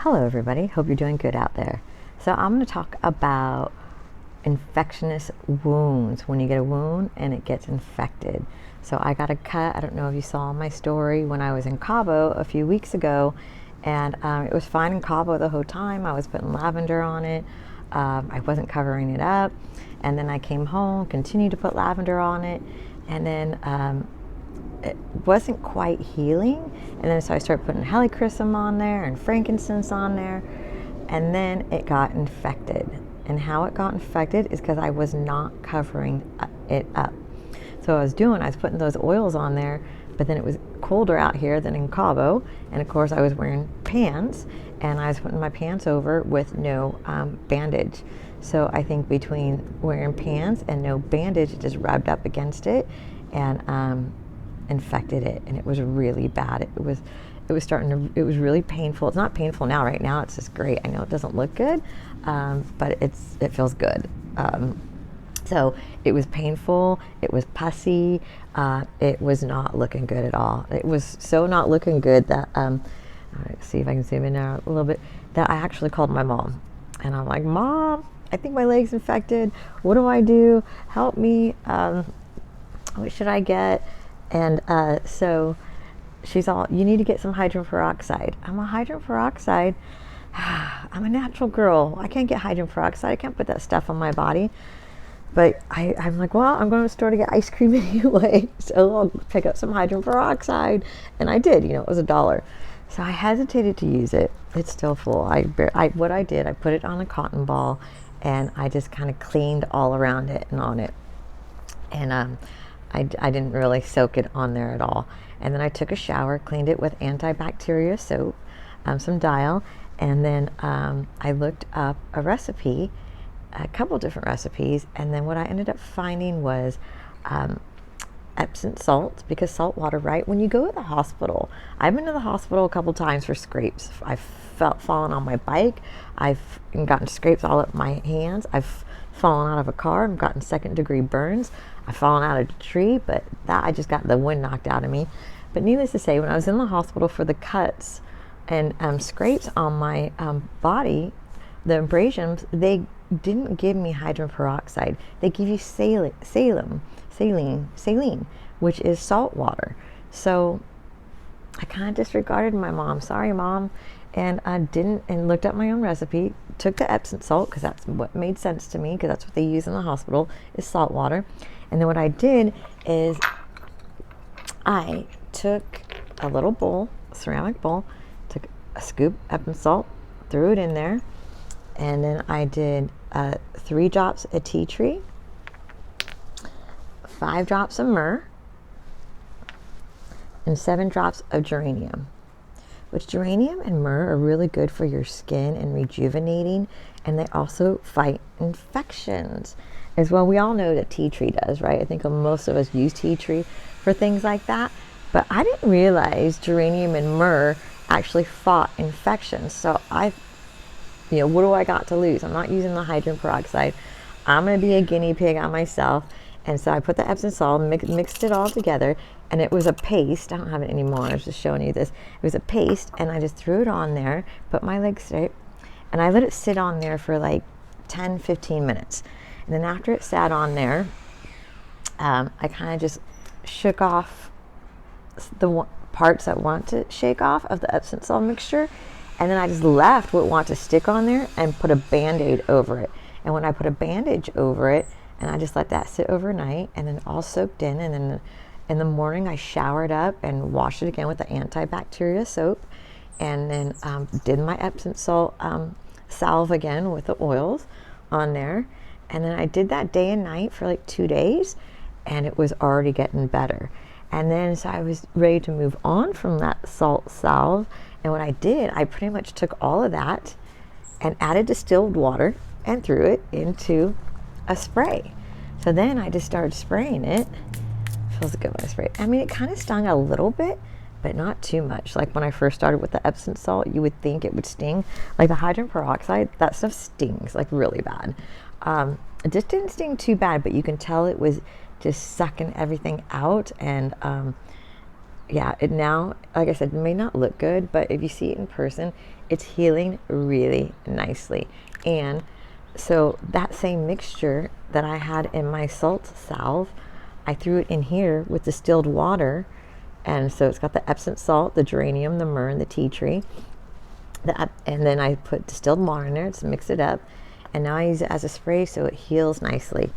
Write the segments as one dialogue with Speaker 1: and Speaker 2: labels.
Speaker 1: Hello everybody, hope you're doing good out there. So I'm going to talk about infectious wounds, when you get a wound and it gets infected. So I got a cut, I don't know if you saw my story when I was in Cabo a few weeks ago, and it was fine in Cabo the whole time. I was putting lavender on it, I wasn't covering it up, and then I came home, continued to put lavender on it, and then it wasn't quite healing, and then so I started putting helichrysum on there and frankincense on there, and then it got infected. And how it got infected is because I was not covering it up. So I was putting those oils on there, but then it was colder out here than in Cabo, and of course I was wearing pants, and I was putting my pants over with no bandage. So I think between wearing pants and no bandage, it just rubbed up against it and infected it, and it was really bad. It was really painful. It's not painful now. Right now it's just great. I know it doesn't look good, but it feels good. So it was painful, it was pussy, it was not looking good at all. It was so not looking good that all right, see if I can zoom in there a little bit, that I actually called my mom, and I'm like, Mom, I think my leg's infected. What do I do? Help me. What should I get? And so she's all, you need to get some hydrogen peroxide. I'm a hydrogen peroxide. I'm a natural girl. I can't get hydrogen peroxide. I can't put that stuff on my body. But I'm like, well, I'm going to the store to get ice cream anyway, so I'll pick up some hydrogen peroxide. And I did, it was $1. So I hesitated to use it. It's still full. What I did, I put it on a cotton ball, and I just kind of cleaned all around it and on it. And I didn't really soak it on there at all. And then I took a shower, cleaned it with antibacterial soap, some dial, and then I looked up a recipe, a couple different recipes, and then what I ended up finding was Epsom salt, because salt water, right? When you go to the hospital, I've been to the hospital a couple times for scrapes. I've fallen on my bike, I've gotten scrapes all up my hands, I've fallen out of a car and gotten second-degree burns. I've fallen out of a tree, but that I just got the wind knocked out of me. But needless to say, when I was in the hospital for the cuts and scrapes on my body, the abrasions, they didn't give me hydrogen peroxide. They give you saline, which is salt water. So I kind of disregarded my mom. Sorry, Mom. And I didn't, and looked up my own recipe, took the Epsom salt, because that's what made sense to me, because that's what they use in the hospital, is salt water. And then what I did is I took a little bowl, a ceramic bowl, took a scoop Epsom salt, threw it in there, and then I did 3 drops of tea tree, 5 drops of myrrh, and 7 drops of geranium. Which geranium and myrrh are really good for your skin and rejuvenating, and they also fight infections as well. We all know that tea tree does, right? I think most of us use tea tree for things like that, but I didn't realize geranium and myrrh actually fought infections. So what do I got to lose? I'm not using the hydrogen peroxide. I'm going to be a guinea pig on myself. And so I put the Epsom salt, mixed it all together, and it was a paste. I don't have it anymore. I was just showing you this. It was a paste, and I just threw it on there, put my legs straight, and I let it sit on there for like 10, 15 minutes. And then after it sat on there, I kind of just shook off the parts that want to shake off of the Epsom salt mixture, and then I just left what want to stick on there and put a Band-Aid over it. And when I put a bandage over it, and I just let that sit overnight, and then all soaked in, and then in the morning I showered up and washed it again with the antibacterial soap, and then did my Epsom salt salve again with the oils on there, and then I did that day and night for like 2 days, and it was already getting better. And then so I was ready to move on from that salt salve, and what I did, I pretty much took all of that and added distilled water and threw it into a spray. So then I just started spraying it. Feels good when I spray it. I mean, it kind of stung a little bit, but not too much. Like when I first started with the Epsom salt, you would think it would sting. Like the hydrogen peroxide, that stuff stings like really bad. It just didn't sting too bad, but you can tell it was just sucking everything out, and yeah, it now, like I said, it may not look good, but if you see it in person, it's healing really nicely. And so that same mixture that I had in my salt salve, I threw it in here with distilled water. And so it's got the Epsom salt, the geranium, the myrrh, and the tea tree. And then I put distilled water in there to mix it up. And now I use it as a spray so it heals nicely.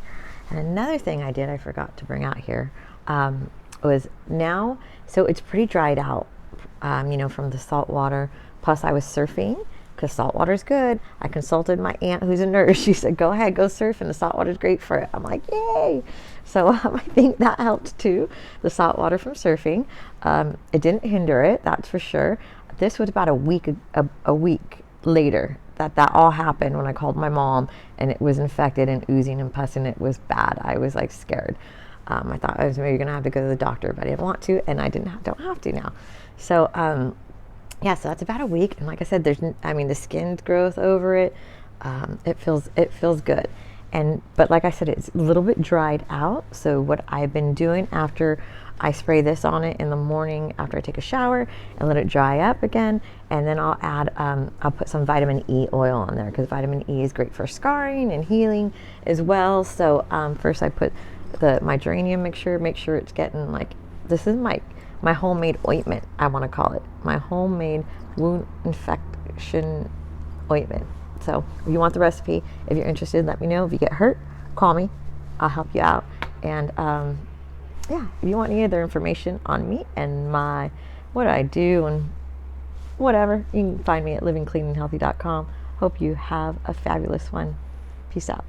Speaker 1: And another thing I did, I forgot to bring out here, was now, so it's pretty dried out, from the salt water. Plus I was surfing because salt water is good. I consulted my aunt who's a nurse. She said, go ahead, go surf, and the salt water is great for it. I'm like, yay. So I think that helped too, the salt water from surfing. It didn't hinder it, that's for sure. This was about a week later that all happened, when I called my mom and it was infected and oozing and pus and it was bad. I was like scared. I thought I was maybe gonna have to go to the doctor, but I didn't want to, and I don't have to now. So yeah, so that's about a week. And like I said, the skin growth over it, it feels good. But like I said, it's a little bit dried out. So what I've been doing, after I spray this on it in the morning after I take a shower and let it dry up again, and then I'll put some vitamin E oil on there, because vitamin E is great for scarring and healing as well. So first I put my geranium mixture, make sure it's getting this is my homemade ointment, I want to call it. My homemade wound infection ointment. So if you want the recipe, if you're interested, let me know. If you get hurt, call me. I'll help you out. And yeah, if you want any other information on me and what I do and whatever, you can find me at livingcleanandhealthy.com. Hope you have a fabulous one. Peace out.